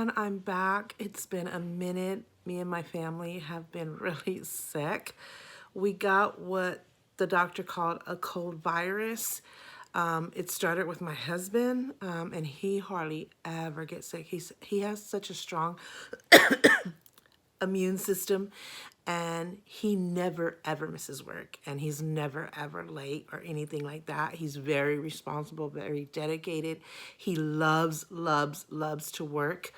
everyone, I'm back. It's been a minute. Me and my family have been really sick. We got what the doctor called a cold virus. It started with my husband, and he hardly ever gets sick. He has such a strong immune system, and he never ever misses work, and he's never ever late or anything like that. He's very responsible, very dedicated. He loves to work.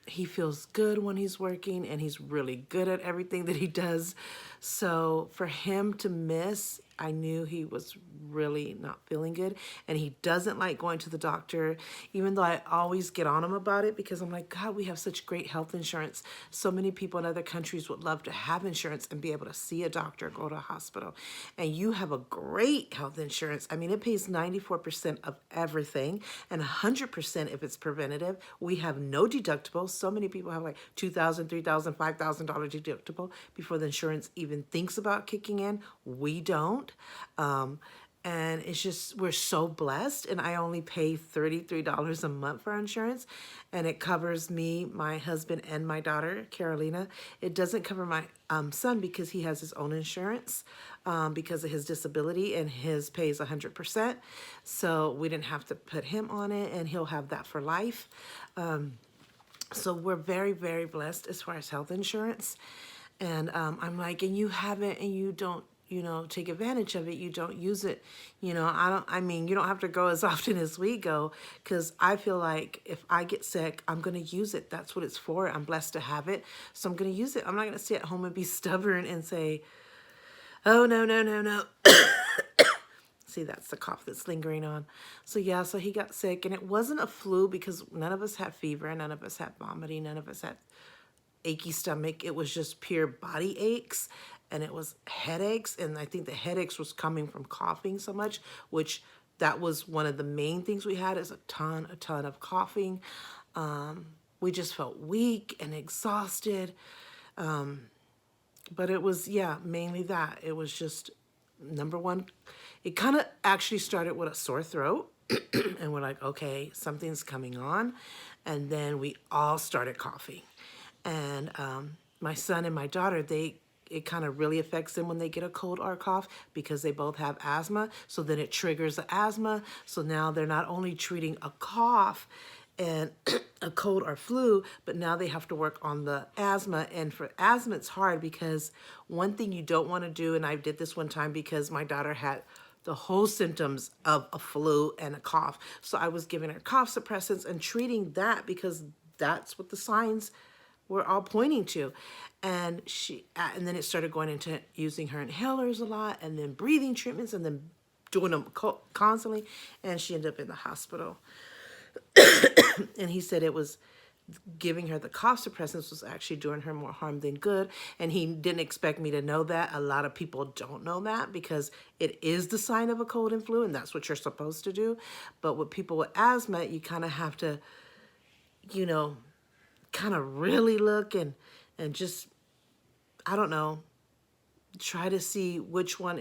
He feels good when he's working, and he's really good at everything that he does. So for him to miss, I knew he was really not feeling good, and he doesn't like going to the doctor, even though I always get on him about it because I'm like, God, we have such great health insurance. So many people in other countries would love to have insurance and be able to see a doctor, go to a hospital. And you have a great health insurance. I mean, it pays 94% of everything and 100% if it's preventative. We have no deductible. So many people have like $2,000, $3,000, $5,000 deductible before the insurance even thinks about kicking in. We don't. And it's just, we're so blessed. And I only pay $33 a month for insurance. And it covers me, my husband, and my daughter, Carolina. It doesn't cover my son because he has his own insurance because of his disability, and his pays 100%. So we didn't have to put him on it, and he'll have that for life. So we're very, very blessed as far as health insurance. And I'm like, and you have it and you don't, take advantage of it. You don't use it. You don't have to go as often as we go, because I feel like if I get sick, I'm going to use it. That's what it's for. I'm blessed to have it. So I'm going to use it. I'm not going to stay at home and be stubborn and say, oh, no, no, no, no. See, that's the cough that's lingering on. So yeah, so he got sick, and it wasn't a flu because none of us had fever, none of us had vomiting, none of us had achy stomach. It was just pure body aches, and it was headaches, and I think the headaches was coming from coughing so much, which that was one of the main things we had, is a ton of coughing. We just felt weak and exhausted. But it was, yeah, mainly that. It was just, number one, it kind of actually started with a sore throat. And we're like, okay, something's coming on. And then we all started coughing. And my son and my daughter, it kind of really affects them when they get a cold or a cough because they both have asthma. So then it triggers the asthma. So now they're not only treating a cough and a cold or flu, but now they have to work on the asthma. And for asthma, it's hard because one thing you don't want to do, and I did this one time because my daughter had the whole symptoms of a flu and a cough. So I was giving her cough suppressants and treating that because that's what the signs were all pointing to. And and then it started going into using her inhalers a lot, and then breathing treatments, and then doing them constantly. And she ended up in the hospital. And he said it was giving her the cough suppressants was actually doing her more harm than good. And he didn't expect me to know that. A lot of people don't know that because it is the sign of a cold and flu, and that's what you're supposed to do. But with people with asthma, you kind of have to, kind of really look and just, I don't know, try to see which one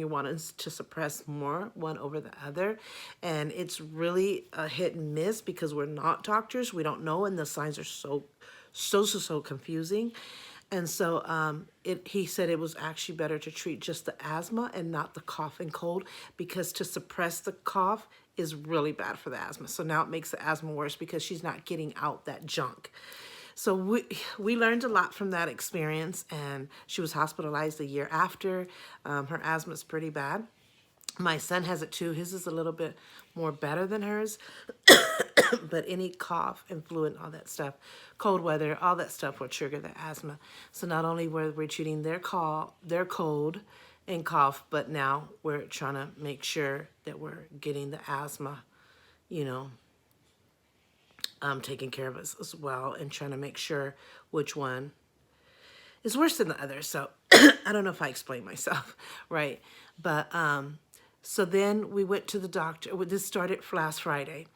you want us to suppress more, one over the other. And it's really a hit and miss because we're not doctors. We don't know, and the signs are so confusing. And so he said it was actually better to treat just the asthma and not the cough and cold, because to suppress the cough is really bad for the asthma. So now it makes the asthma worse because she's not getting out that junk. So we learned a lot from that experience, and she was hospitalized a year after. Her asthma is pretty bad. My son has it too. His is a little bit more better than hers. But any cough and flu and all that stuff, cold weather, all that stuff will trigger the asthma. So not only were we treating their cold and cough, but now we're trying to make sure that we're getting the asthma, taking care of us as well, and trying to make sure which one is worse than the other. So I don't know if I explained myself right. But so then we went to the doctor. This started last Friday.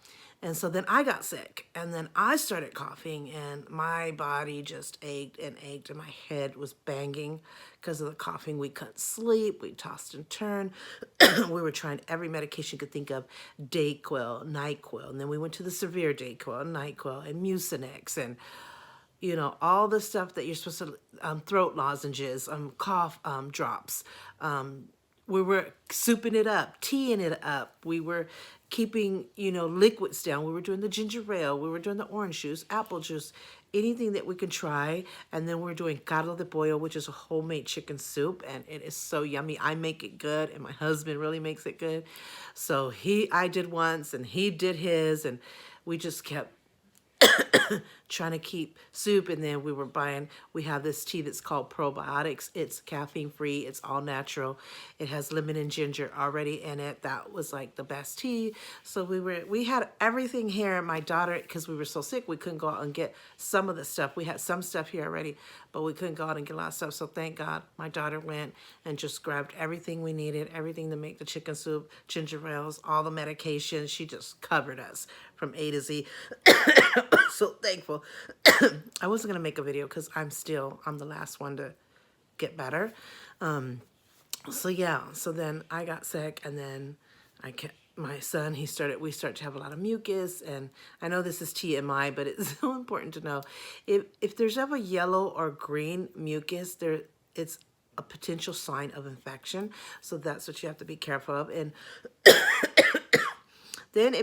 And so then I got sick, and then I started coughing, and my body just ached and ached, and my head was banging because of the coughing. We couldn't sleep. We tossed and turned. We were trying every medication you could think of, Dayquil, NyQuil, and then we went to the severe Dayquil, NyQuil, and Mucinex, and all the stuff that you're supposed to, throat lozenges, cough drops. We were souping it up, teaing it up. We were keeping, liquids down. We were doing the ginger ale. We were doing the orange juice, apple juice, anything that we could try. And then we're doing caldo de pollo, which is a homemade chicken soup. And it is so yummy. I make it good, and my husband really makes it good. So I did once, and he did his, and we just kept trying to keep soup. And then we have this tea that's called probiotics. It's caffeine free, it's all natural, it has lemon and ginger already in it. That was like the best tea. So we had everything here. My daughter, because we were so sick, we couldn't go out and get some of the stuff. We had some stuff here already, but we couldn't go out and get a lot of stuff. So thank God my daughter went and just grabbed everything we needed, everything to make the chicken soup, ginger ales, all the medications. She just covered us from A to Z. So thankful. I wasn't going to make a video because I'm the last one to get better. So yeah, so then I got sick, and then my son, we started to have a lot of mucus. And I know this is TMI, but it's so important to know. If there's ever yellow or green mucus, it's a potential sign of infection. So that's what you have to be careful of. And then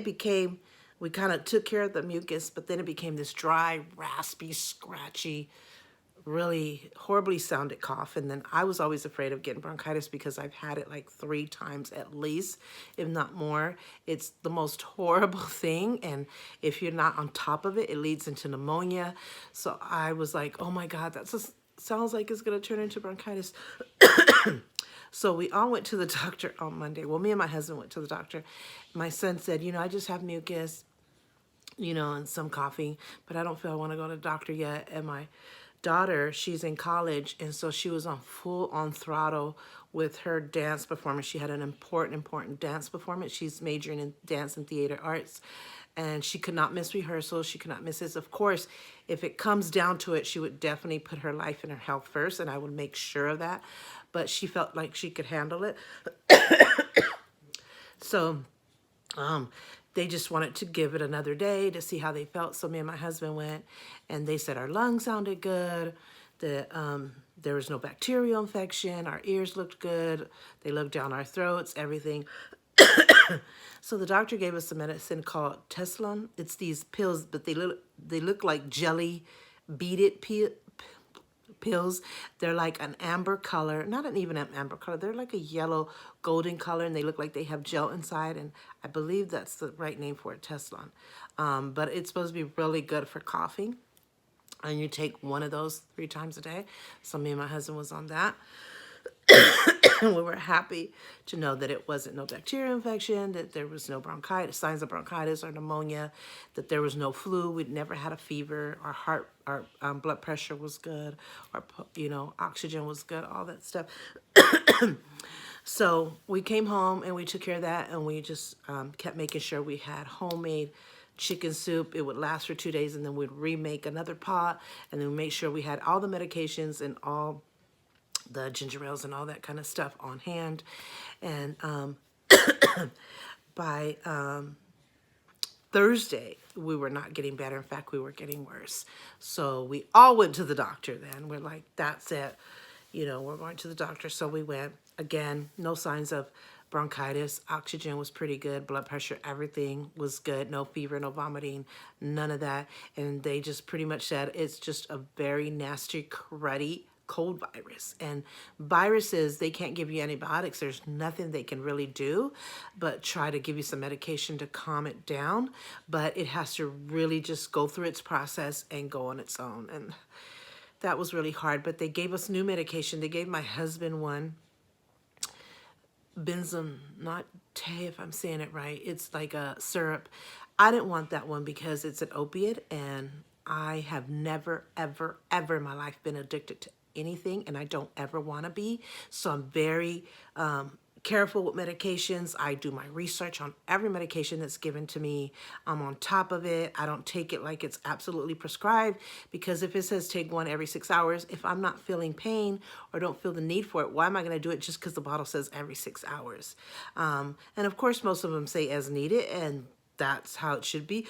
we kind of took care of the mucus, but then it became this dry, raspy, scratchy, really horribly sounded cough. And then I was always afraid of getting bronchitis because I've had it like 3 times at least, if not more. It's the most horrible thing. And if you're not on top of it, it leads into pneumonia. So I was like, oh my God, sounds like it's going to turn into bronchitis. So we all went to the doctor on Monday. Well, me and my husband went to the doctor. My son said, I just have mucus, and some coughing, but I don't feel I want to go to the doctor yet. And my daughter, she's in college, and so she was on full on throttle with her dance performance. She had an important dance performance. She's majoring in dance and theater arts, and she could not miss rehearsals. She could not miss this. Of course, if it comes down to it, she would definitely put her life and her health first, and I would make sure of that. But she felt like she could handle it. So they just wanted to give it another day to see how they felt. So me and my husband went, and they said our lungs sounded good, that there was no bacterial infection, our ears looked good, they looked down our throats, everything. So the doctor gave us a medicine called Tessalon. It's these pills, but they look like jelly beaded pills. They're like an amber color, not even an amber color. They're like a yellow golden color, and they look like they have gel inside. And I believe that's the right name for it, Tessalon. But it's supposed to be really good for coughing. And you take one of those 3 times a day. So me and my husband was on that. We were happy to know that it wasn't no bacterial infection, that there was no bronchitis, signs of bronchitis or pneumonia, that there was no flu. We'd never had a fever. Our blood pressure was good. Our, oxygen was good, all that stuff. So we came home and we took care of that, and we just kept making sure we had homemade chicken soup. It would last for 2 days, and then we'd remake another pot, and then make sure we had all the medications and all the ginger ales and all that kind of stuff on hand. And by Thursday, we were not getting better. In fact, we were getting worse. So we all went to the doctor then. We're like, that's it. We're going to the doctor. So we went. Again, no signs of bronchitis. Oxygen was pretty good. Blood pressure, everything was good. No fever, no vomiting, none of that. And they just pretty much said it's just a very nasty, cruddy cold virus. And viruses, they can't give you antibiotics. There's nothing they can really do but try to give you some medication to calm it down. But it has to really just go through its process and go on its own. And that was really hard. But they gave us new medication. They gave my husband one, Benzonatate, if I'm saying it right. It's like a syrup. I didn't want that one because it's an opiate, and I have never, ever, ever in my life been addicted to anything, and I don't ever want to be. So I'm very careful with medications. I do my research on every medication that's given to me. I'm on top of it. I don't take it like it's absolutely prescribed, because if it says take one every 6 hours, if I'm not feeling pain or don't feel the need for it, why am I going to do it just because the bottle says every 6 hours? And of course, most of them say as needed, and that's how it should be.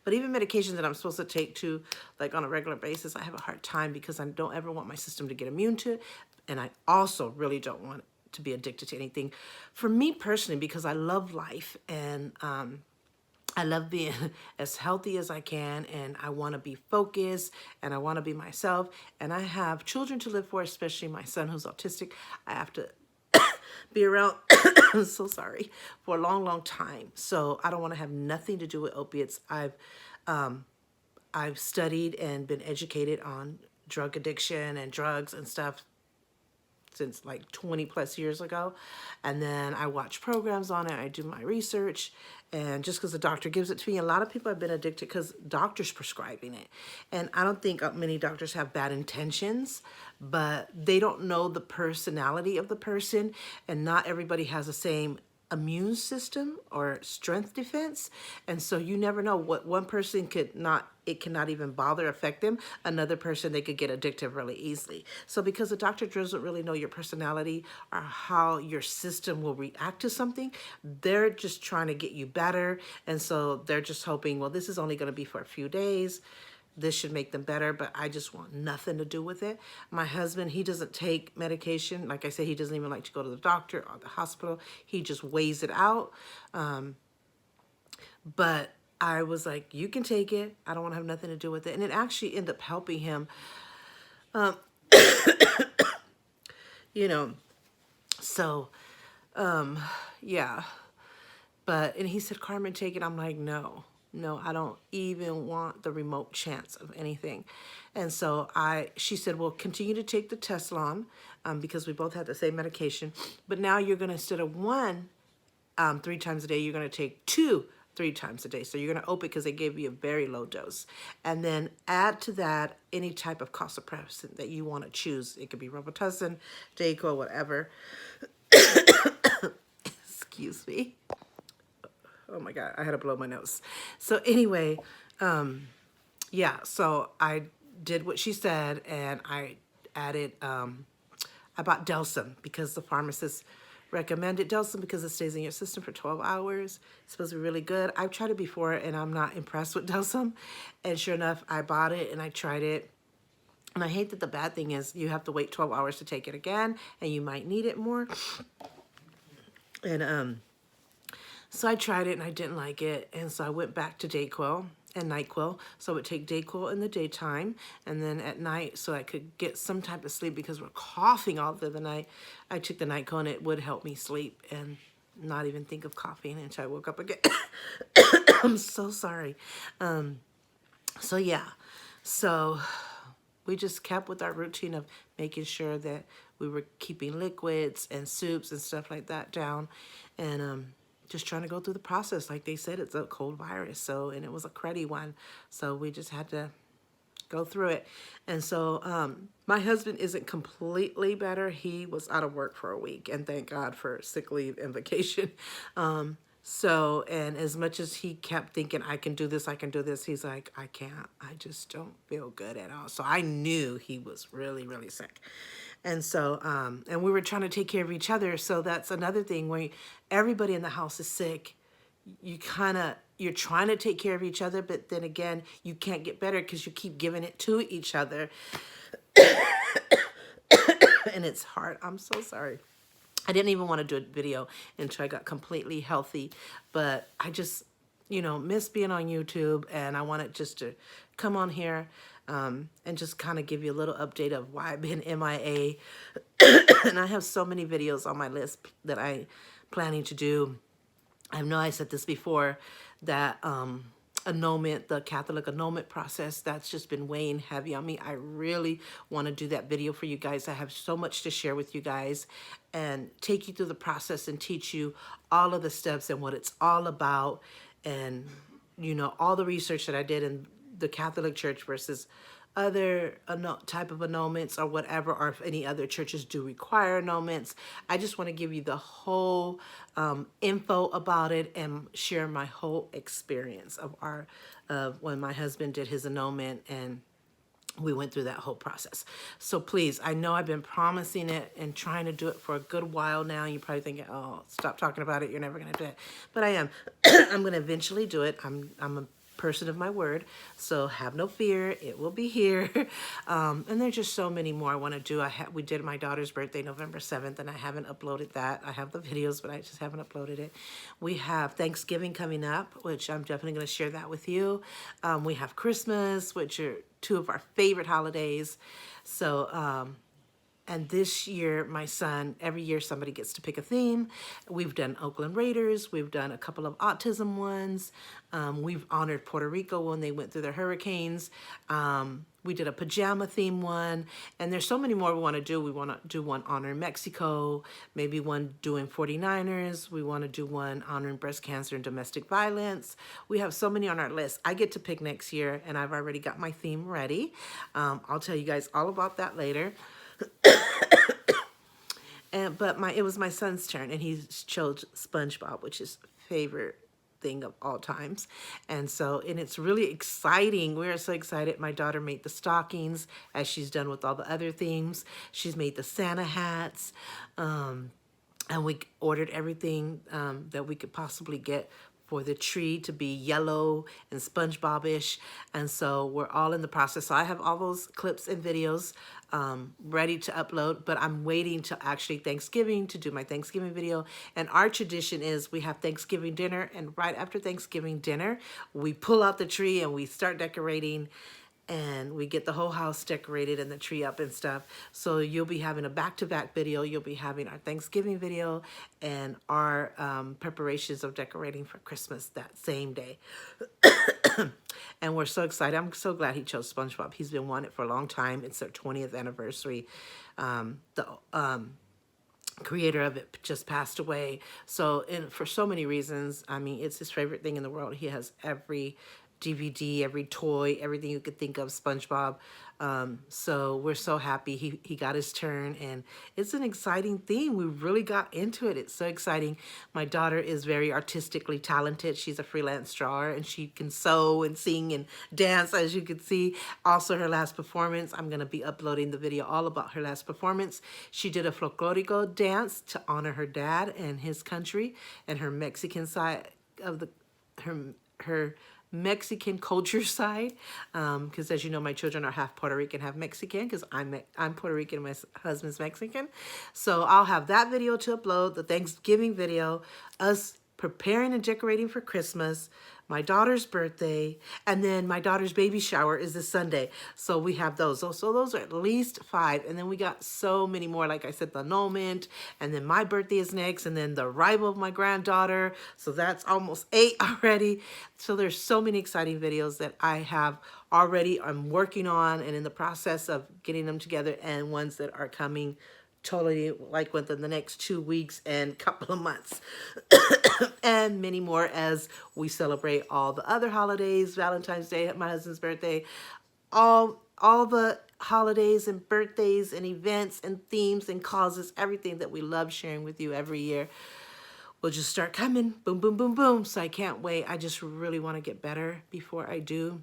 But even medications that I'm supposed to take to, like on a regular basis, I have a hard time because I don't ever want my system to get immune to it. And I also really don't want to be addicted to anything. For me personally, because I love life, and I love being as healthy as I can, and I want to be focused, and I want to be myself. And I have children to live for, especially my son who's autistic. I have to be around, I'm so sorry, for a long, long time. So I don't want to have nothing to do with opiates. I've studied and been educated on drug addiction and drugs and stuff since like 20 plus years ago. And then I watch programs on it. I do my research. And just because the doctor gives it to me, a lot of people have been addicted because doctors prescribing it. And I don't think many doctors have bad intentions, but they don't know the personality of the person. And not everybody has the same immune system or strength defense. And so you never know what one person it cannot even bother affect them. Another person, they could get addicted really easily. So because the doctor doesn't really know your personality or how your system will react to something, they're just trying to get you better. And so they're just hoping, well, this is only going to be for a few days. This should make them better, but I just want nothing to do with it. My husband, he doesn't take medication. Like I said, he doesn't even like to go to the doctor or the hospital. He just weighs it out. But I was like, you can take it. I don't want to have nothing to do with it. And it actually ended up helping him, you know. So, yeah. And he said, Carmen, take it. I'm like, no, I don't even want the remote chance of anything. And so she said, well, continue to take the Tessalon, because we both had the same medication. But now you're going to, instead of one 3 times a day, you're going to take 2 3 times a day. So you're going to open it because they gave you a very low dose. And then add to that any type of cough suppressant that you want to choose. It could be Robitussin, Dayquil, whatever. Excuse me. Oh my God, I had to blow my nose. So anyway, yeah, so I did what she said, and I added, I bought Delsum because the pharmacist recommended Delsum because it stays in your system for 12 hours. It's supposed to be really good. I've tried it before, and I'm not impressed with Delsum. And sure enough, I bought it, and I tried it. And I hate that the bad thing is you have to wait 12 hours to take it again, and you might need it more. And so I tried it and I didn't like it. And so I went back to Dayquil and NyQuil. So I would take Dayquil in the daytime, and then at night, so I could get some type of sleep because we're coughing all through the night, I took the NyQuil, and it would help me sleep and not even think of coughing until I woke up again. I'm so sorry. So yeah, so we just kept with our routine of making sure that we were keeping liquids and soups and stuff like that down, and just trying to go through the process. Like they said, it's a cold virus, and it was a cruddy one, so we just had to go through it. And so my husband isn't completely better. He was out of work for a week, and thank God for sick leave and vacation. And as much as he kept thinking, I can do this, he's like, I can't. I just don't feel good at all. So I knew he was really, really sick. And so, and we were trying to take care of each other. So that's another thing, when everybody in the house is sick, you're trying to take care of each other, but then again, you can't get better because you keep giving it to each other. And it's hard. I'm so sorry. I didn't even want to do a video until I got completely healthy, but I just, miss being on YouTube, and I wanted just to come on here and just kind of give you a little update of why I've been MIA. And I have so many videos on my list that I'm planning to do. I know I said this before, that annulment, the Catholic annulment process, that's just been weighing heavy on me. I really want to do that video for you guys. I have so much to share with you guys and take you through the process and teach you all of the steps and what it's all about, and all the research that I did in the Catholic Church versus other type of annulments or whatever, or if any other churches do require annulments. I just want to give you the whole info about it and share my whole experience of when my husband did his annulment and we went through that whole process. So please, I know I've been promising it and trying to do it for a good while now. You're probably thinking, oh, stop talking about it. You're never going to do it. But I am. I'm going to eventually do it. I'm a person of my word. So have no fear. It will be here. And there's just so many more I want to do. We did my daughter's birthday November 7th, and I haven't uploaded that. I have the videos, but I just haven't uploaded it. We have Thanksgiving coming up, which I'm definitely going to share that with you. We have Christmas, which are two of our favorite holidays. So, and this year, my son, every year somebody gets to pick a theme. We've done Oakland Raiders. We've done a couple of autism ones. We've honored Puerto Rico when they went through their hurricanes. We did a pajama theme one. And there's so many more we want to do. We want to do one honoring Mexico, maybe one doing 49ers. We want to do one honoring breast cancer and domestic violence. We have so many on our list. I get to pick next year, and I've already got my theme ready. I'll tell you guys all about that later. But it was my son's turn, and he chose SpongeBob, which is favorite thing of all times. And it's really exciting. We're so excited. My daughter made the stockings, as she's done with all the other themes. She's made the Santa hats. And we ordered everything that we could possibly get for the tree to be yellow and SpongeBob-ish. And so we're all in the process. So I have all those clips and videos ready to upload, but I'm waiting till actually Thanksgiving to do my Thanksgiving video. And our tradition is we have Thanksgiving dinner, and right after Thanksgiving dinner, we pull out the tree and we start decorating, and we get the whole house decorated and the tree up and stuff. So you'll be having a back-to-back video. You'll be having our Thanksgiving video and our preparations of decorating for Christmas that same day. And we're so excited. I'm so glad he chose SpongeBob. He's been wanting it for a long time. It's their 20th anniversary. The creator of it just passed away. So, for so many reasons, I mean, it's his favorite thing in the world. He has every DVD, every toy, everything you could think of, SpongeBob. So we're so happy he got his turn, and it's an exciting theme. We really got into it. It's so exciting. My daughter is very artistically talented. She's a freelance drawer, and she can sew and sing and dance, as you can see. Also, her last performance, I'm going to be uploading the video all about her last performance. She did a folklorico dance to honor her dad and his country and her Mexican side of her Mexican culture side, because as you know, my children are half Puerto Rican, half Mexican, because I'm Puerto Rican, my husband's Mexican. So I'll have that video to upload, the Thanksgiving video, us preparing and decorating for Christmas, my daughter's birthday, and then my daughter's baby shower is this Sunday. So we have those. So those are at least 5. And then we got so many more. Like I said, the annulment, and then my birthday is next, and then the arrival of my granddaughter. So that's almost 8 already. So there's so many exciting videos that I have already, I'm working on and in the process of getting them together, and ones that are coming totally like within the next 2 weeks and couple of months. And many more as we celebrate all the other holidays, Valentine's Day, my husband's birthday, all the holidays and birthdays and events and themes and causes, everything that we love sharing with you every year will just start coming. Boom, boom, boom, boom. So I can't wait. I just really want to get better before I do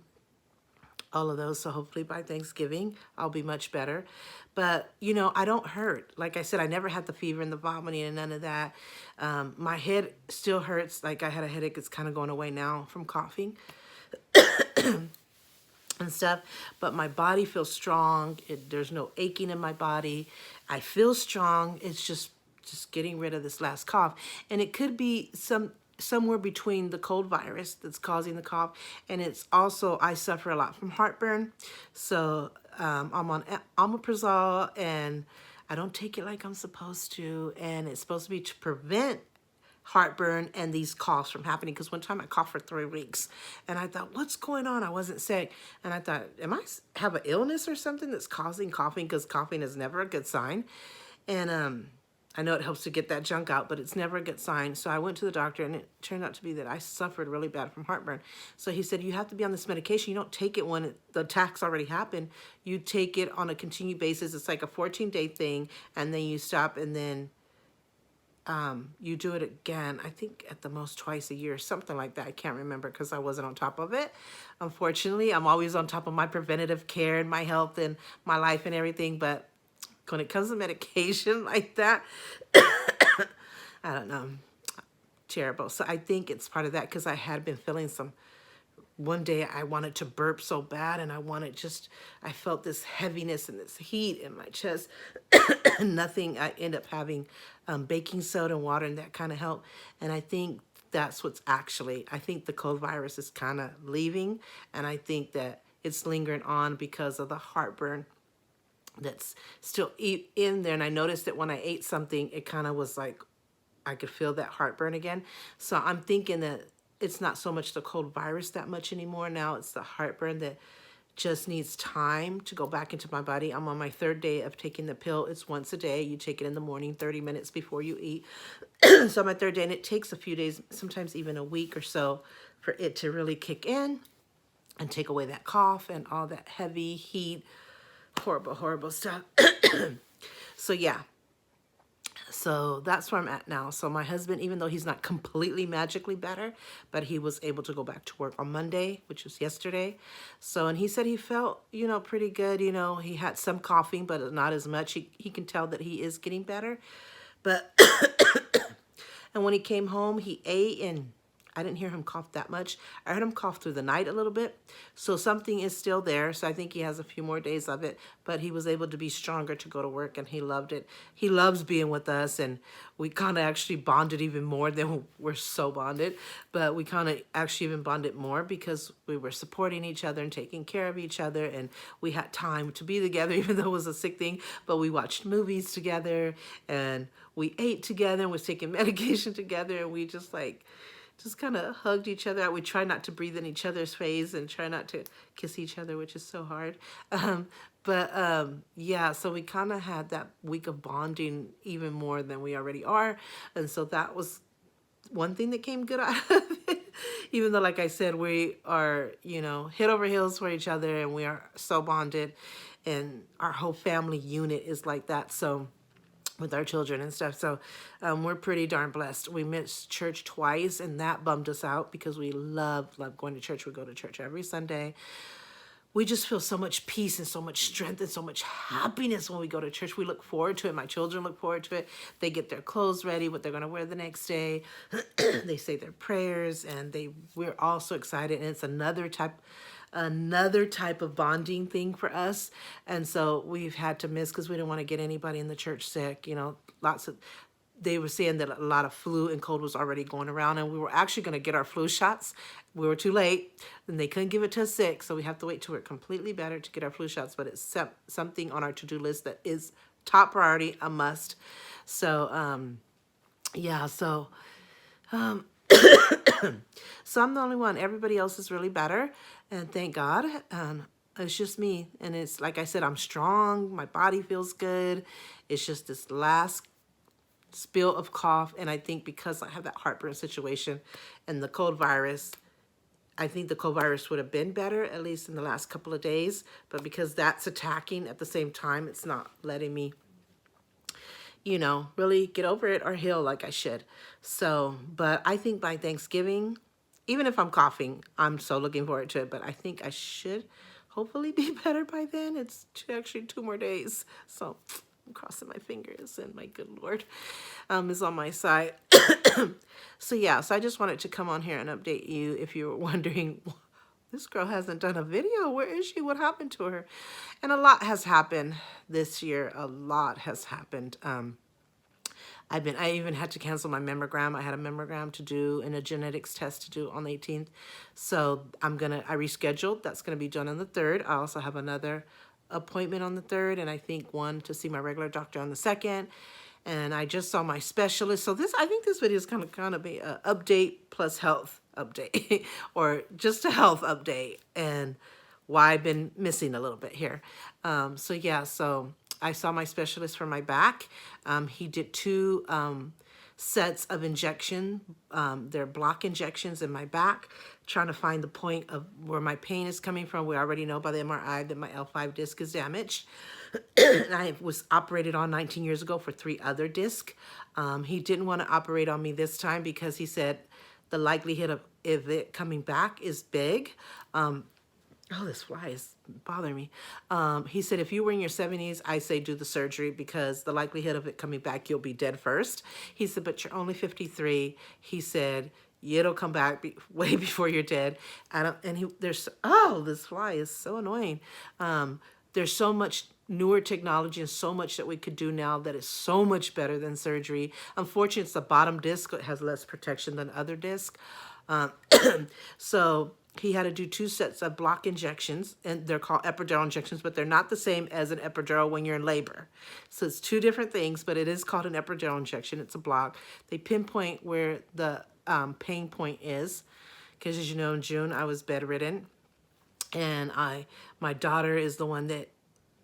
all of those. So hopefully by Thanksgiving, I'll be much better. But, you know, I don't hurt. Like I said, I never had the fever and the vomiting and none of that. My head still hurts. Like I had a headache. It's kind of going away now from coughing and stuff. But my body feels strong. There's no aching in my body. I feel strong. It's just getting rid of this last cough. And it could be somewhere between the cold virus that's causing the cough, and it's also, I suffer a lot from heartburn. So I'm on omeprazole, and I don't take it like I'm supposed to, and it's supposed to be to prevent heartburn and these coughs from happening. Because one time I coughed for 3 weeks, and I thought, what's going on? I wasn't sick, and I thought, am I have an illness or something that's causing coughing? Because coughing is never a good sign. And I know it helps to get that junk out, but it's never a good sign. So I went to the doctor, and it turned out to be that I suffered really bad from heartburn. So he said, you have to be on this medication. You don't take it when the attacks already happened. You take it on a continued basis. It's like a 14-day thing, and then you stop, and then you do it again, I think at the most twice a year, something like that. I can't remember because I wasn't on top of it. Unfortunately, I'm always on top of my preventative care and my health and my life and everything. But when it comes to medication like that, I don't know, terrible. So I think it's part of that because I had been feeling some, one day I wanted to burp so bad, and I felt this heaviness and this heat in my chest. Nothing, I end up having baking soda and water, and that kind of helped. And I think that's what's actually, I think the cold virus is kind of leaving, and I think that it's lingering on because of the heartburn that's still in there. And I noticed that when I ate something, it kind of was like, I could feel that heartburn again. So I'm thinking that it's not so much the cold virus that much anymore. Now it's the heartburn that just needs time to go back into my body. I'm on my 3rd day of taking the pill. It's once a day. You take it in the morning, 30 minutes before you eat. So my 3rd day, and it takes a few days, sometimes even a week or so, for it to really kick in and take away that cough and all that heavy heat, horrible, horrible stuff. So yeah. So that's where I'm at now. So my husband, even though he's not completely magically better, but he was able to go back to work on Monday, which was yesterday. So, and he said he felt, pretty good. He had some coughing, but not as much. He can tell that he is getting better. But, and when he came home, he ate, and I didn't hear him cough that much. I heard him cough through the night a little bit. So something is still there. So I think he has a few more days of it, but he was able to be stronger to go to work, and he loved it. He loves being with us, and we kind of actually bonded even more than we're so bonded, but we kind of actually even bonded more because we were supporting each other and taking care of each other, and we had time to be together, even though it was a sick thing, but we watched movies together, and we ate together, and was taking medication together, and we just kind of hugged each other. We try not to breathe in each other's face and try not to kiss each other, which is so hard. Yeah, so we kind of had that week of bonding even more than we already are. And so that was one thing that came good out of it. Even though, like I said, we are, head over heels for each other, and we are so bonded, and our whole family unit is like that. So with our children and stuff. So we're pretty darn blessed. We missed church twice, and that bummed us out because we love going to church. We go to church every Sunday. We just feel so much peace and so much strength and so much happiness when we go to church. We look forward to it. My children look forward to it. They get their clothes ready, what they're going to wear the next day. They say their prayers, and we're all so excited. And it's another type of bonding thing for us. And so we've had to miss because we didn't want to get anybody in the church sick. They were saying that a lot of flu and cold was already going around, and we were actually going to get our flu shots. We were too late, and they couldn't give it to us sick, so we have to wait till we're completely better to get our flu shots. But it's something on our to-do list that is top priority, a must. So yeah, so so I'm the only one. Everybody else is really better, and thank God. It's just me, and it's like I said, I'm strong. My body feels good. It's just this last spill of cough, and I think because I have that heartburn situation and the cold virus, I think the cold virus would have been better, at least in the last couple of days, but because that's attacking at the same time, it's not letting me, really get over it or heal like I should. So, but I think by Thanksgiving, even if I'm coughing, I'm so looking forward to it, but I think I should hopefully be better by then. It's actually 2 more days, so I'm crossing my fingers, and my good Lord is on my side. So yeah, so I just wanted to come on here and update you if you were wondering, this girl hasn't done a video. Where is she? What happened to her? And a lot has happened this year. A lot has happened. I even had to cancel my mammogram. I had a mammogram to do and a genetics test to do on the 18th. So I rescheduled. That's going to be done on the 3rd. I also have another appointment on the 3rd, and I think one to see my regular doctor on the 2nd. And I just saw my specialist. So I think this video is kind of be an update plus health update or just a health update and why I've been missing a little bit here. So yeah, so I saw my specialist for my back. He did two sets of injection. They're block injections in my back, trying to find the point of where my pain is coming from. We already know by the MRI that my L5 disc is damaged. And I was operated on 19 years ago for 3 other discs. He didn't want to operate on me this time because he said the likelihood of it coming back is big. Oh, this fly is bothering me. He said, if you were in your 70s, I say do the surgery because the likelihood of it coming back, you'll be dead first. He said, but you're only 53. He said, it'll come back way before you're dead. This fly is so annoying. There's so much newer technology and so much that we could do now that is so much better than surgery. Unfortunately, it's the bottom disc. It has less protection than other discs. So he had to do 2 sets of block injections, and they're called epidural injections, but they're not the same as an epidural when you're in labor. So it's 2 different things, but it is called an epidural injection. It's a block. They pinpoint where the pain point is, because as you know, in June, I was bedridden, and my daughter is the one that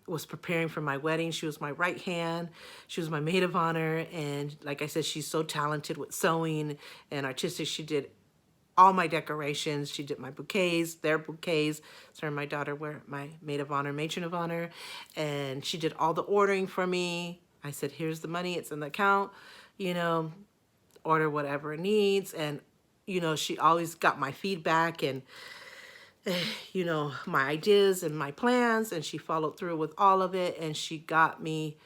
was preparing for my wedding. She was my right hand. She was my maid of honor, and like I said, she's so talented with sewing and artistic. She did all my decorations. She did my bouquets, their bouquets. So my daughter were my maid of honor, matron of honor. And she did all the ordering for me. I said, here's the money. It's in the account. You know, order whatever it needs. And, you know, she always got my feedback and, you know, my ideas and my plans. And she followed through with all of it. And she got me,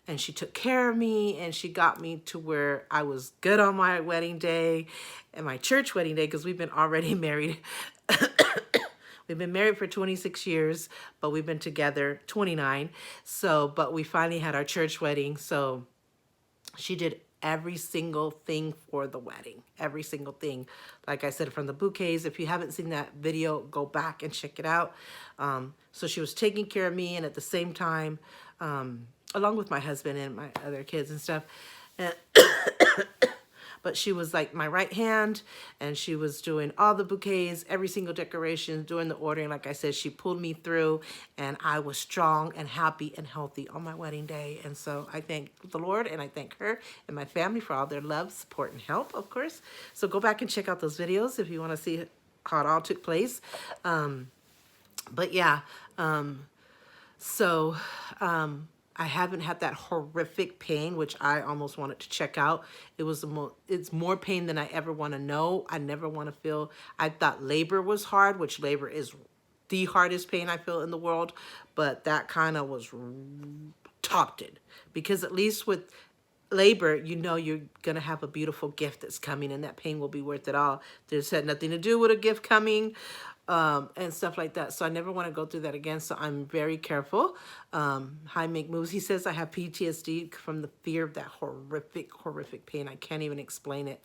and she took care of me, and she got me to where I was good on my wedding day and my church wedding day, because we've been already married. We've been married for 26 years, but we've been together 29. So, but we finally had our church wedding. So she did every single thing for the wedding, every single thing. Like I said, from the bouquets, if you haven't seen that video, go back and check it out. So she was taking care of me, and at the same time, along with my husband and my other kids and stuff. And but she was like my right hand, and she was doing all the bouquets, every single decoration, doing the ordering. Like I said, she pulled me through, and I was strong and happy and healthy on my wedding day. And so I thank the Lord, and I thank her and my family for all their love, support, and help, of course. So go back and check out those videos if you want to see how it all took place. But yeah, I haven't had that horrific pain, which I almost wanted to check out. It's more pain than I ever want to know. I never want to feel. I thought labor was hard, which labor is the hardest pain I feel in the world, but that kind of was topped it, because at least with labor, you know you're going to have a beautiful gift that's coming, and that pain will be worth it all. This had nothing to do with a gift coming and stuff like that. So I never want to go through that again. So I'm very careful how I make moves. He says I have PTSD from the fear of that horrific pain. I can't even explain it.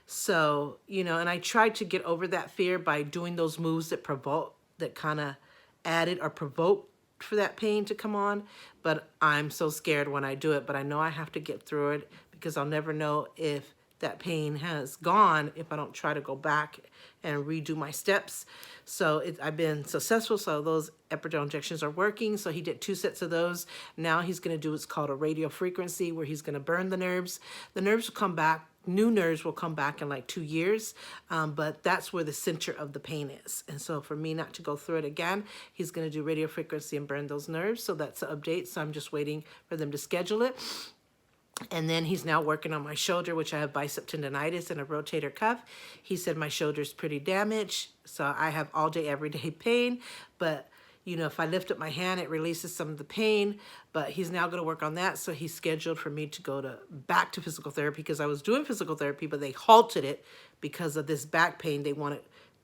So, you know, and I tried to get over that fear by doing those moves that kind of added or provoked for that pain to come on. But I'm so scared when I do it, but I know I have to get through it, because I'll never know if that pain has gone if I don't try to go back and redo my steps. So I've been successful. So those epidural injections are working. So he did 2 sets of those. Now he's going to do what's called a radio frequency, where he's going to burn the nerves. The nerves will come back. New nerves will come back in like 2 years. But that's where the center of the pain is. And so for me not to go through it again, he's going to do radio frequency and burn those nerves. So that's the update. So I'm just waiting for them to schedule it. And then he's now working on my shoulder, which I have bicep tendonitis and a rotator cuff. He said my shoulder's pretty damaged, so I have all day, every day pain. But, you know, if I lift up my hand, it releases some of the pain. But he's now going to work on that. So he's scheduled for me to go back to physical therapy, because I was doing physical therapy, but they halted it because of this back pain.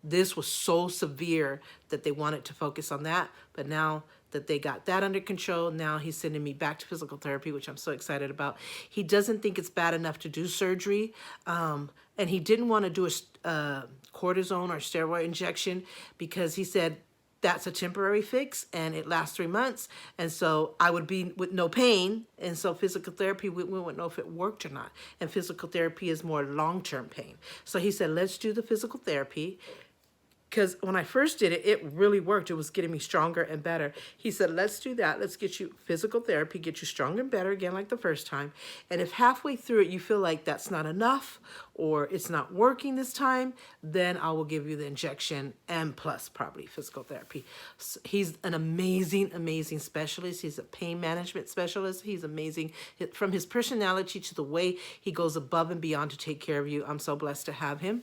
This was so severe that they wanted to focus on that. But now that they got that under control, now he's sending me back to physical therapy, which I'm so excited about. He doesn't think it's bad enough to do surgery. And he didn't want to do a cortisone or steroid injection, because he said that's a temporary fix and it lasts 3 months. And so I would be with no pain. And so physical therapy, we wouldn't know if it worked or not. And physical therapy is more long-term pain. So he said, let's do the physical therapy. because when I first did it, it really worked. It was getting me stronger and better. He said, let's do that. Let's get you physical therapy, get you stronger and better again like the first time. And if halfway through it you feel like that's not enough or it's not working this time, then I will give you the injection and plus probably physical therapy. So he's an amazing, amazing specialist. He's a pain management specialist. He's amazing. From his personality to the way he goes above and beyond to take care of you, I'm so blessed to have him.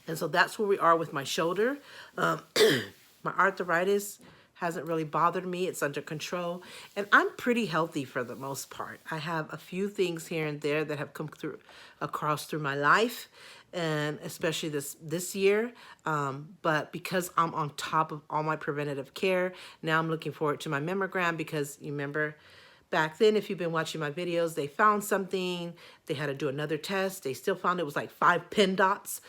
And so that's where we are with my shoulder. My arthritis hasn't really bothered me. It's under control. And I'm pretty healthy for the most part. I have a few things here and there that have come across through my life, and especially this year. But because I'm on top of all my preventative care, now I'm looking forward to my mammogram, because you remember back then, if you've been watching my videos, they found something. They had to do another test. They still found it was like 5 pin dots.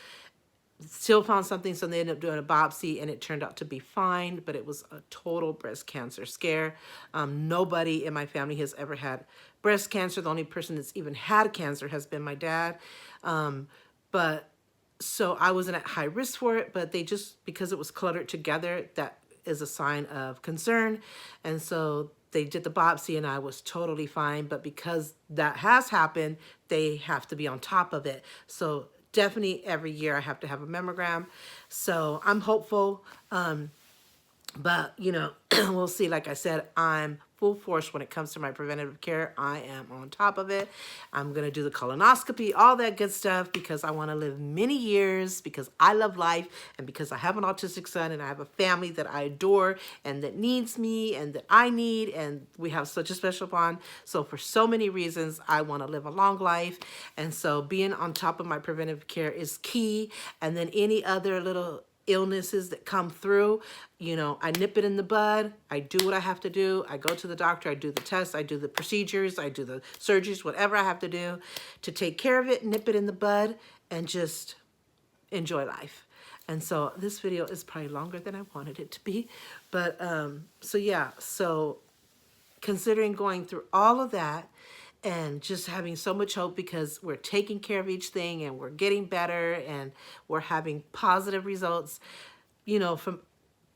Still found something, so they ended up doing a biopsy, and it turned out to be fine, but it was a total breast cancer scare. Nobody in my family has ever had breast cancer. The only person that's even had cancer has been my dad. But so I wasn't at high risk for it, but they just, because it was cluttered together, that is a sign of concern. And so they did the biopsy and I was totally fine. But because that has happened, they have to be on top of it. So definitely every year I have to have a mammogram. So I'm hopeful. But, you know, we'll see. Like I said, I'm full force when it comes to my preventative care. I am on top of it. I'm going to do the colonoscopy, all that good stuff, because I want to live many years, because I love life, and because I have an autistic son and I have a family that I adore and that needs me and that I need, and we have such a special bond. So for so many reasons, I want to live a long life. And so being on top of my preventative care is key. And then any other little illnesses that come through, you know, I nip it in the bud. I do what I have to do. I go to the doctor, I do the tests, I do the procedures, I do the surgeries, whatever I have to do to take care of it, nip it in the bud, and just enjoy life. And so this video is probably longer than I wanted it to be. But so yeah, so considering going through all of that and just having so much hope, because we're taking care of each thing and we're getting better and we're having positive results, you know, from,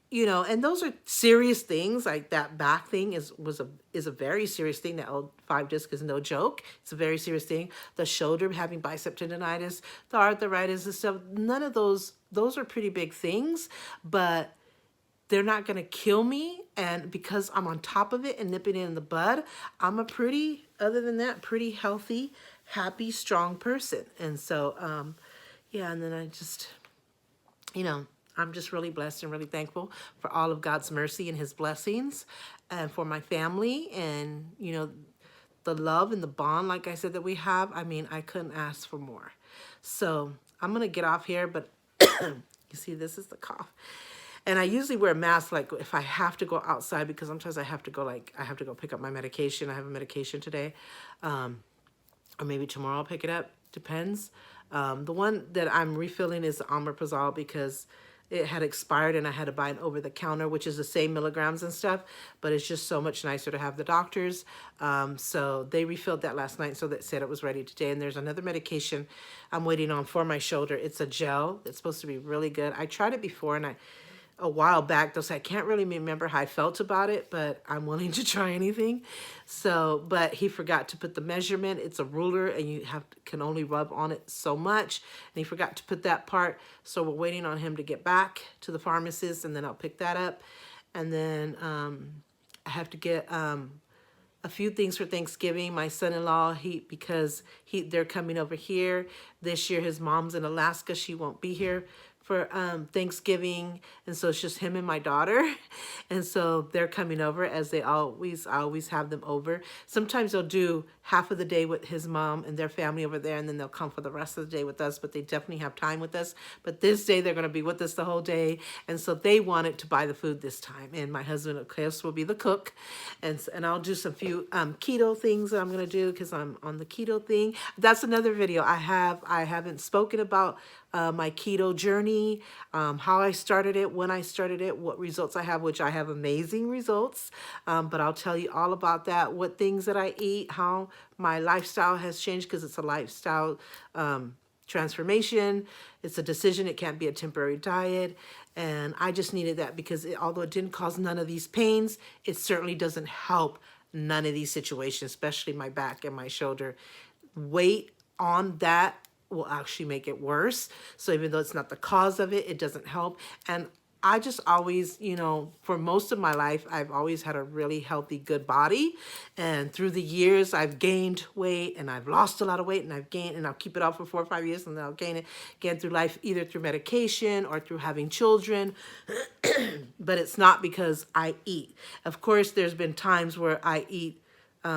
you know, and those are serious things. Like that back thing is a very serious thing. That L5 disc is no joke. It's a very serious thing. The shoulder, having bicep tendonitis, the arthritis and stuff, none of those are pretty big things, but they're not going to kill me. And because I'm on top of it and nipping it in the bud, I'm a pretty, other than that, pretty healthy, happy, strong person. And so, yeah, and then I just, you know, I'm just really blessed and really thankful for all of God's mercy and his blessings, and for my family, and, you know, the love and the bond, like I said, that we have. I mean, I couldn't ask for more. So I'm going to get off here, but you see, this is the cough. And I usually wear a mask, like if I have to go outside, because sometimes I have to go, like, I have to go pick up my medication. I have a medication today. Or maybe tomorrow I'll pick it up. Depends. The one that I'm refilling is the omeprazole, because it had expired and I had to buy it over the counter, which is the same milligrams and stuff, but it's just so much nicer to have the doctors. So they refilled that last night, so they said it was ready today. And there's another medication I'm waiting on for my shoulder. It's a gel. It's supposed to be really good. I tried it before, and a while back, though, so I can't really remember how I felt about it, but I'm willing to try anything. So, but he forgot to put the measurement. It's a ruler, and you can only rub on it so much, and he forgot to put that part. So we're waiting on him to get back to the pharmacist, and then I'll pick that up. And then I have to get a few things for Thanksgiving. My son-in-law, because they're coming over here this year. His mom's in Alaska. She won't be here for Thanksgiving, and so it's just him and my daughter, and so they're coming over, as I always have them over. Sometimes they'll do half of the day with his mom and their family over there, and then they'll come for the rest of the day with us, but they definitely have time with us. But this day they're going to be with us the whole day, and so they wanted to buy the food this time, and my husband, of course, will be the cook, and I'll do some few keto things that I'm going to do, because I'm on the keto thing. That's another video I haven't spoken about my keto journey, how I started it, when I started it, what results I have, which I have amazing results. But I'll tell you all about that, what things that I eat, how my lifestyle has changed, because it's a lifestyle transformation, it's a decision. It can't be a temporary diet. And I just needed that because although it didn't cause none of these pains, it certainly doesn't help none of these situations, especially my back and my shoulder. Weight on that will actually make it worse. So even though it's not the cause of it, it doesn't help. And I just always, for most of my life, I've always had a really healthy, good body. And through the years, I've gained weight and I've lost a lot of weight and I've gained, and I'll keep it off for 4 or 5 years and then I'll gain it again through life, either through medication or through having children. But it's not because I eat. Of course, there's been times where I eat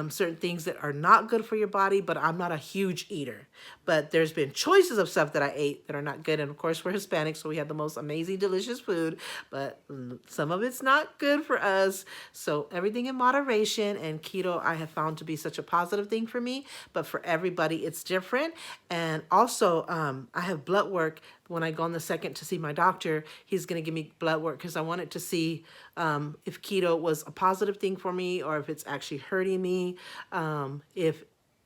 certain things that are not good for your body, but I'm not a huge eater. But there's been choices of stuff that I ate that are not good. And of course, we're Hispanic, so we have the most amazing, delicious food, but some of it's not good for us. So everything in moderation, and keto I have found to be such a positive thing for me, but for everybody it's different. And also I have blood work. When I go on the 2nd to see my doctor, he's going to give me blood work because I wanted to see if keto was a positive thing for me or if it's actually hurting me. If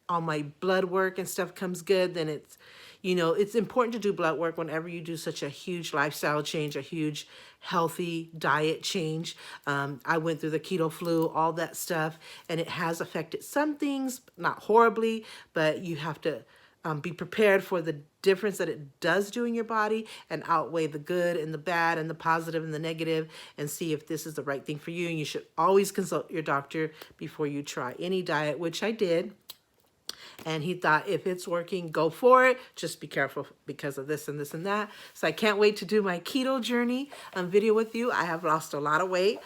all my blood work and stuff comes good, then it's important to do blood work whenever you do such a huge lifestyle change, a huge healthy diet change. I went through the keto flu, all that stuff, and it has affected some things, not horribly, but you have to be prepared for the difference that it does do in your body and outweigh the good and the bad and the positive and the negative, and see if this is the right thing for you. And you should always consult your doctor before you try any diet, which I did. And he thought, if it's working, go for it. Just be careful because of this and this and that. So I can't wait to do my keto journey video with you. I have lost a lot of weight.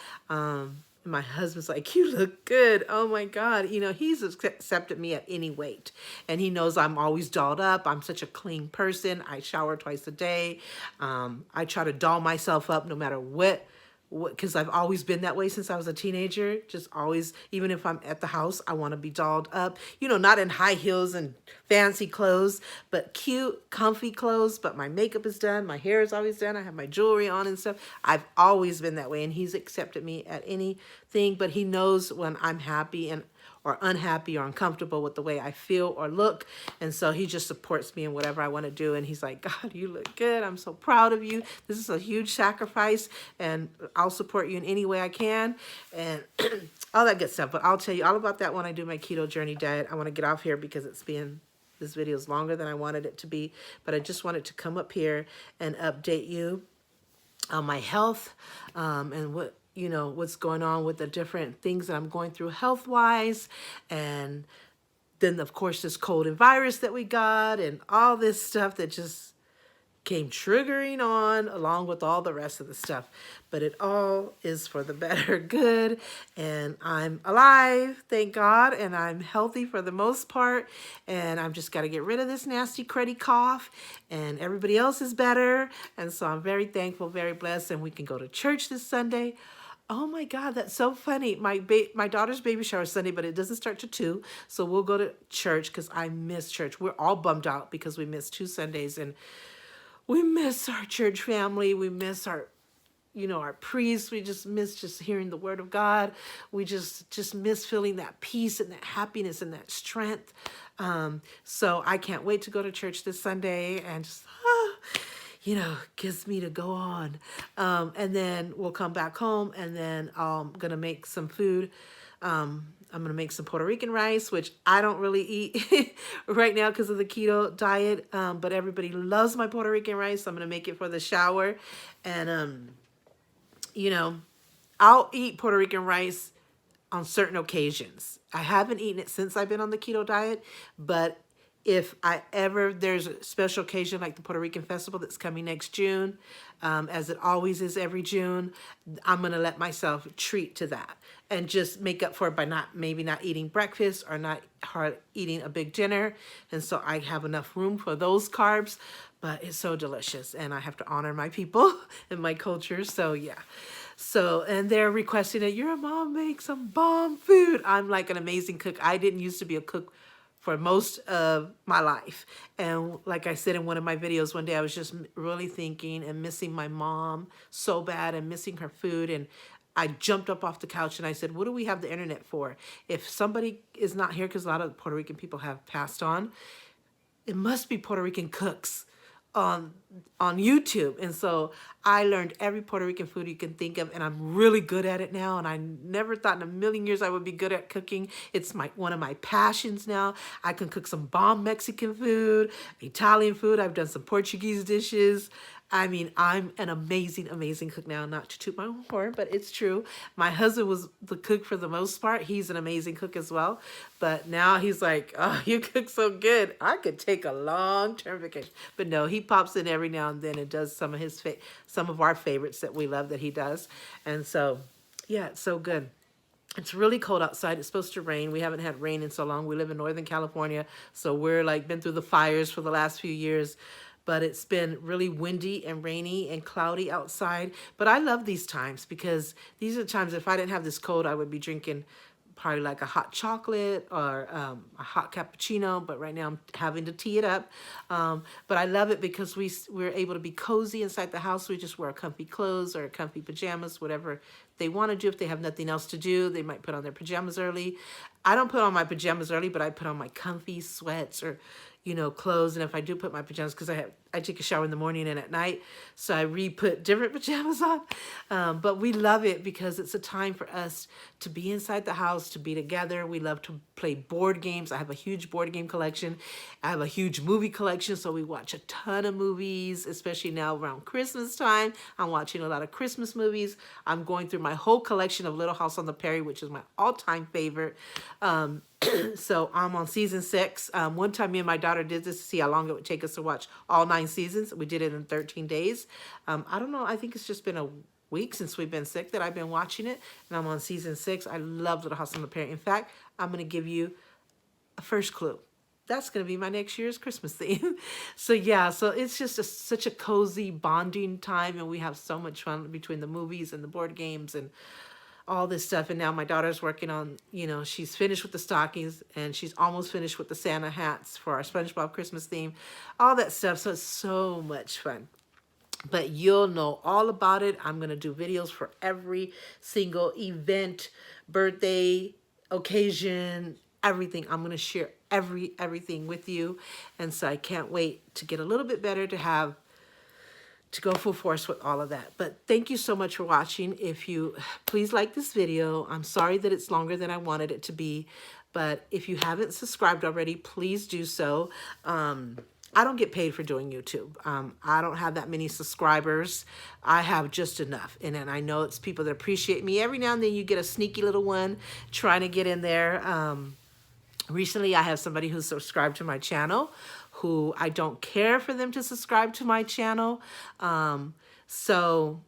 My husband's like, you look good. Oh my God. He's accepted me at any weight. And he knows I'm always dolled up. I'm such a clean person. I shower twice a day. I try to doll myself up no matter what, because I've always been that way since I was a teenager. Just always, even if I'm at the house, I want to be dolled up, not in high heels and fancy clothes, but cute, comfy clothes. But my makeup is done. My hair is always done. I have my jewelry on and stuff. I've always been that way. And he's accepted me at anything, but he knows when I'm happy or unhappy or uncomfortable with the way I feel or look. And so he just supports me in whatever I want to do. And he's like, God, you look good. I'm so proud of you. This is a huge sacrifice, and I'll support you in any way I can. And all that good stuff. But I'll tell you all about that when I do my keto journey diet. I want to get off here because this video is longer than I wanted it to be. But I just wanted to come up here and update you on my health and what's going on with the different things that I'm going through health-wise. And then, of course, this cold and virus that we got and all this stuff that just came triggering on along with all the rest of the stuff. But it all is for the better good. And I'm alive, thank God. And I'm healthy for the most part. And I've just got to get rid of this nasty, cruddy cough. And everybody else is better. And so I'm very thankful, very blessed. And we can go to church this Sunday. Oh my God, that's so funny. My daughter's baby shower is Sunday, but it doesn't start till 2. So we'll go to church because I miss church. We're all bummed out because we missed 2 Sundays, and we miss our church family. We miss our priests. We just miss just hearing the word of God. We just miss feeling that peace and that happiness and that strength. So I can't wait to go to church this Sunday and just, gives me to go on. And then we'll come back home, and then I'm going to make some food. I'm going to make some Puerto Rican rice, which I don't really eat right now because of the keto diet. But everybody loves my Puerto Rican rice. So I'm going to make it for the shower. And, I'll eat Puerto Rican rice on certain occasions. I haven't eaten it since I've been on the keto diet, but if there's a special occasion like the Puerto Rican Festival that's coming next June, as it always is every June, I'm going to let myself treat to that and just make up for it by maybe not eating breakfast or not eating a big dinner. And so I have enough room for those carbs, but it's so delicious and I have to honor my people and my culture. So yeah. So, and they're requesting that your mom make some bomb food. I'm like an amazing cook. I didn't used to be a cook for most of my life. And like I said in one of my videos one day, I was just really thinking and missing my mom so bad and missing her food. And I jumped up off the couch and I said, what do we have the internet for? If somebody is not here, because a lot of Puerto Rican people have passed on, it must be Puerto Rican cooks on on YouTube. And so I learned every Puerto Rican food you can think of, and I'm really good at it now. And I never thought in a million years I would be good at cooking. It's my one of my passions now. I can cook some bomb Mexican food, Italian food. I've done some Portuguese dishes. I mean, I'm an amazing, amazing cook now. Not to toot my own horn, but it's true. My husband was the cook for the most part. He's an amazing cook as well. But now he's like, oh, you cook so good. I could take a long-term vacation. But no, he pops in every now and then and does some of his some of our favorites that we love that he does. And so, yeah, it's so good. It's really cold outside. It's supposed to rain. We haven't had rain in so long. We live in Northern California, so we're like been through the fires for the last few years. But it's been really windy and rainy and cloudy outside. But I love these times because these are times if I didn't have this cold, I would be drinking probably like a hot chocolate or a hot cappuccino, but right now I'm having to tee it up. But I love it because we're able to be cozy inside the house. We just wear comfy clothes or comfy pajamas, whatever they want to do. If they have nothing else to do, they might put on their pajamas early. I don't put on my pajamas early, but I put on my comfy sweats or clothes. And if I do put my pajamas, because I take a shower in the morning and at night, so I re-put different pajamas on. But we love it because it's a time for us to be inside the house, to be together. We love to play board games. I have a huge board game collection. I have a huge movie collection, so we watch a ton of movies, especially now around Christmas time. I'm watching a lot of Christmas movies. I'm going through my whole collection of Little House on the Prairie, which is my all-time favorite. So I'm on season 6. One time me and my daughter did this to see how long it would take us to watch all 9 seasons. We did it in 13 days. I don't know. I think it's just been a week since we've been sick that I've been watching it. And I'm on season 6. I love Little House on the Prairie. In fact, I'm going to give you a first clue. That's going to be my next year's Christmas theme. So yeah, so it's just such a cozy bonding time. And we have so much fun between the movies and the board games and all this stuff. And now my daughter's working on, she's finished with the stockings and she's almost finished with the Santa hats for our SpongeBob Christmas theme, all that stuff. So it's so much fun. But you'll know all about it. I'm going to do videos for every single event, birthday, occasion, everything. I'm going to share everything with you. And so I can't wait to get a little bit better to go full force with all of that. But thank you so much for watching. If you please like this video. I'm sorry that it's longer than I wanted it to be, but if you haven't subscribed already, please do so. I don't get paid for doing YouTube. I don't have that many subscribers. I have just enough. And then I know it's people that appreciate me. Every now and then you get a sneaky little one trying to get in there. Recently, I have somebody who subscribed to my channel who I don't care for them to subscribe to my channel. So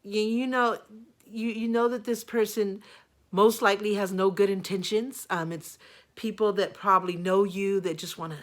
you know that this person most likely has no good intentions. It's people that probably know you that just want to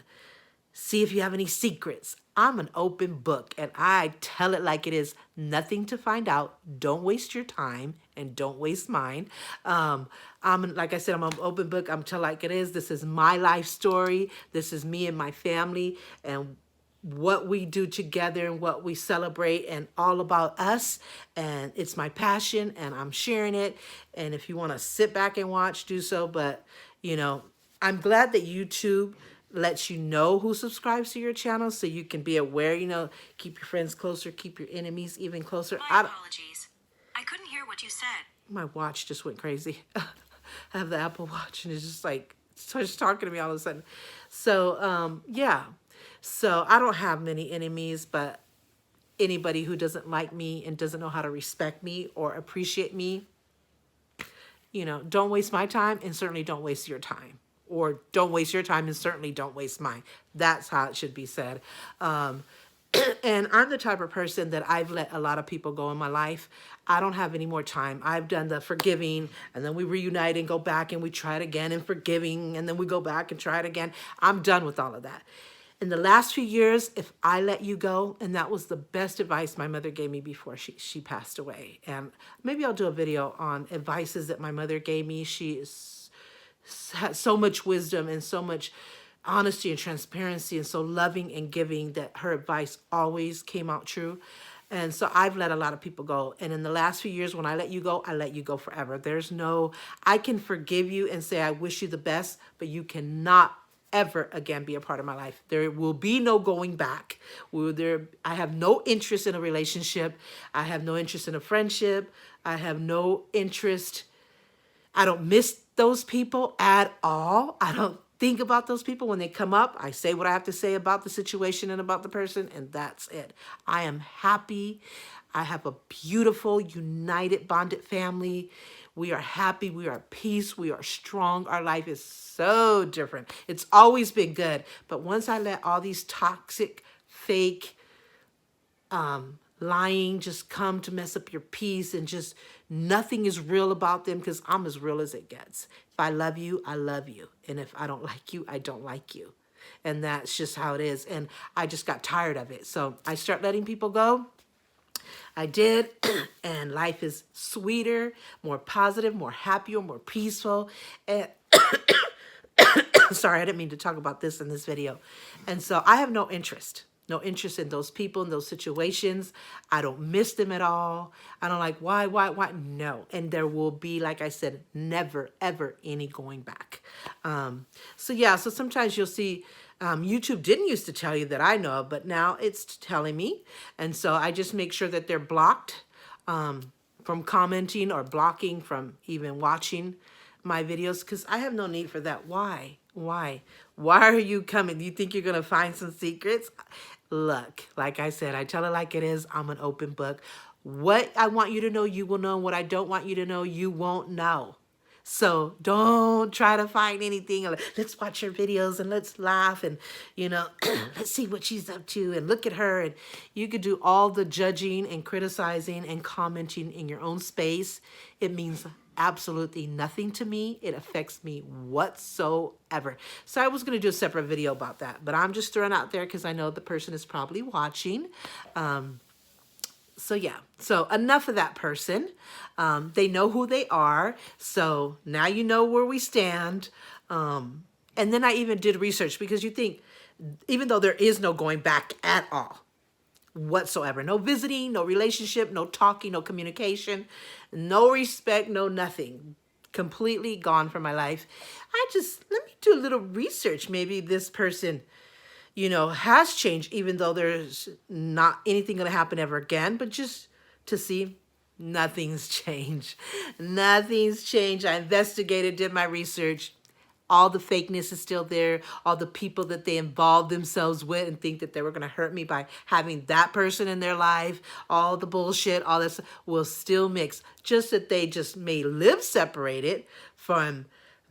see if you have any secrets. I'm an open book and I tell it like it is. Nothing to find out. Don't waste your time and don't waste mine. Like I said, I'm an open book. I'm tell like it is. This is my life story. This is me and my family and what we do together and what we celebrate and all about us. And it's my passion and I'm sharing it. And if you want to sit back and watch, do so. But, I'm glad that YouTube lets you know who subscribes to your channel so you can be aware, keep your friends closer, keep your enemies even closer. My apologies. I couldn't hear what you said. My watch just went crazy. I have the Apple Watch and it's just like, starts talking to me all of a sudden. So, yeah. So I don't have many enemies, but anybody who doesn't like me and doesn't know how to respect me or appreciate me, don't waste my time and certainly don't waste your time. Or don't waste your time and certainly don't waste mine. That's how it should be said. And I'm the type of person that I've let a lot of people go in my life. I don't have any more time. I've done the forgiving and then we reunite and go back and we try it again and forgiving and then we go back and try it again. I'm done with all of that. In the last few years, if I let you go, and that was the best advice my mother gave me before she passed away. And maybe I'll do a video on advices that my mother gave me. She has so much wisdom and so much honesty and transparency and so loving and giving that her advice always came out true. And so I've let a lot of people go. And in the last few years, when I let you go, I let you go forever. I can forgive you and say, I wish you the best, but you cannot ever again be a part of my life. There will be no going back. I have no interest in a relationship. I have no interest in a friendship. I have no interest. I don't miss those people at all. I don't think about those people when they come up. I say what I have to say about the situation and about the person, and that's it. I am happy. I have a beautiful, united, bonded family. We are happy. We are at peace. We are strong. Our life is so different. It's always been good. But once I let all these toxic, fake, lying just come to mess up your peace, and just nothing is real about them, because I'm as real as it gets. If I love you, I love you. And if I don't like you, I don't like you. And that's just how it is. And I just got tired of it. So I start letting people go. I did. And life is sweeter, more positive, more happier, more peaceful. And sorry, I didn't mean to talk about this in this video. And so I have no interest in those people, in those situations. I don't miss them at all. I don't like, why? No. And there will be, like I said, never, ever any going back. So yeah, so sometimes you'll see, YouTube didn't used to tell you that I know, but now it's telling me. And so I just make sure that they're blocked from commenting, or blocking from even watching my videos, because I have no need for that. Why are you coming? Do you think you're gonna find some secrets? Look, like I said, I tell it like it is. I'm an open book. What I want you to know, you will know. What I don't want you to know, you won't know. So don't try to find anything. Let's watch her videos and let's laugh, and let's see what she's up to, and look at her. And you could do all the judging and criticizing and commenting in your own space. It means absolutely nothing to me. It affects me whatsoever. So I was going to do a separate video about that, but I'm just throwing out there because I know the person is probably watching. So yeah, so enough of that person. They know who they are. So now you know where we stand. And then I even did research, because you think, even though there is no going back at all, whatsoever, no visiting, no relationship, no talking, no communication, no respect, no nothing, completely gone from my life. Let me do a little research. Maybe this person, has changed, even though there's not anything going to happen ever again, but just to see. Nothing's changed. Nothing's changed. I investigated, did my research. All the fakeness is still there. All the people that they involved themselves with and think that they were going to hurt me by having that person in their life, all the bullshit, all this will still mix. Just that they just may live separated from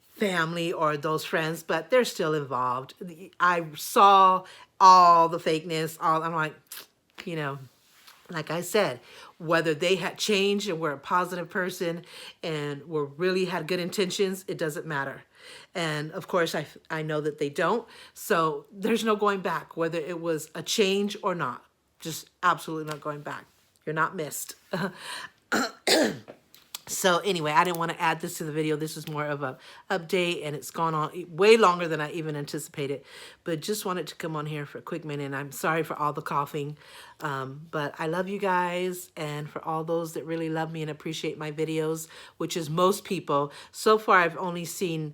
family or those friends, but they're still involved. I saw all the fakeness. I'm like, like I said, whether they had changed and were a positive person and really had good intentions, it doesn't matter. And of course, I know that they don't. So there's no going back, whether it was a change or not. Just absolutely not going back. You're not missed. So anyway, I didn't want to add this to the video. This is more of a update, and it's gone on way longer than I even anticipated. But just wanted to come on here for a quick minute. And I'm sorry for all the coughing. But I love you guys. And for all those that really love me and appreciate my videos, which is most people. So far, I've only seen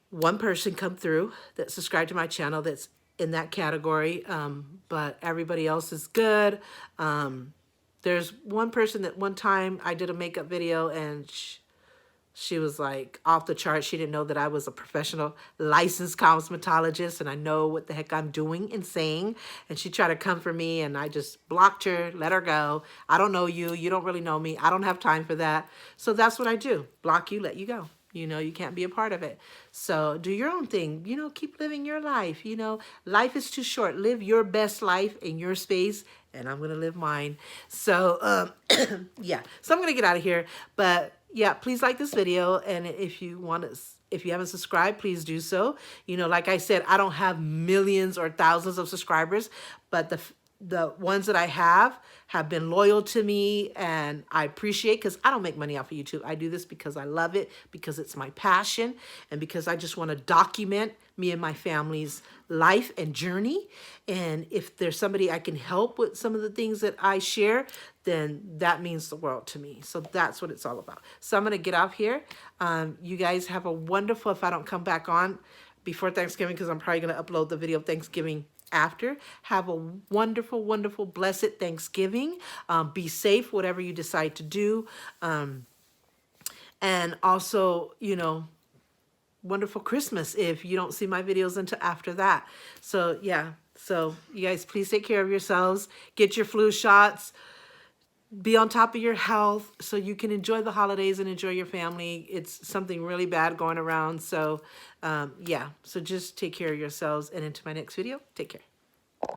one person come through that subscribed to my channel that's in that category. But everybody else is good. There's one person that one time I did a makeup video, and she was like off the chart. She didn't know that I was a professional licensed cosmetologist and I know what the heck I'm doing and saying. And she tried to come for me, and I just blocked her, let her go. I don't know you. You don't really know me. I don't have time for that. So that's what I do. Block you, let you go. You can't be a part of it. So do your own thing. Keep living your life. Life is too short. Live your best life in your space, and I'm going to live mine. So, yeah. So I'm going to get out of here. But, yeah, please like this video. And if you haven't subscribed, please do so. Like I said, I don't have millions or thousands of subscribers, but the ones that I have been loyal to me, and I appreciate, because I don't make money off of YouTube. I do this because I love it, because it's my passion, and because I just want to document me and my family's life and journey. And if there's somebody I can help with some of the things that I share, then that means the world to me. So that's what it's all about. So I'm going to get off here. You guys have a wonderful, if I don't come back on, before Thanksgiving because I'm probably going to upload the video of Thanksgiving after. Have a wonderful, wonderful, blessed Thanksgiving. Be safe, whatever you decide to do. And also, you know, wonderful Christmas if you don't see my videos until after that. So yeah, so you guys please take care of yourselves, get your flu shots, be on top of your health so you can enjoy the holidays and enjoy your family. It's something really bad going around. So yeah, so just take care of yourselves, and into my next video, take care.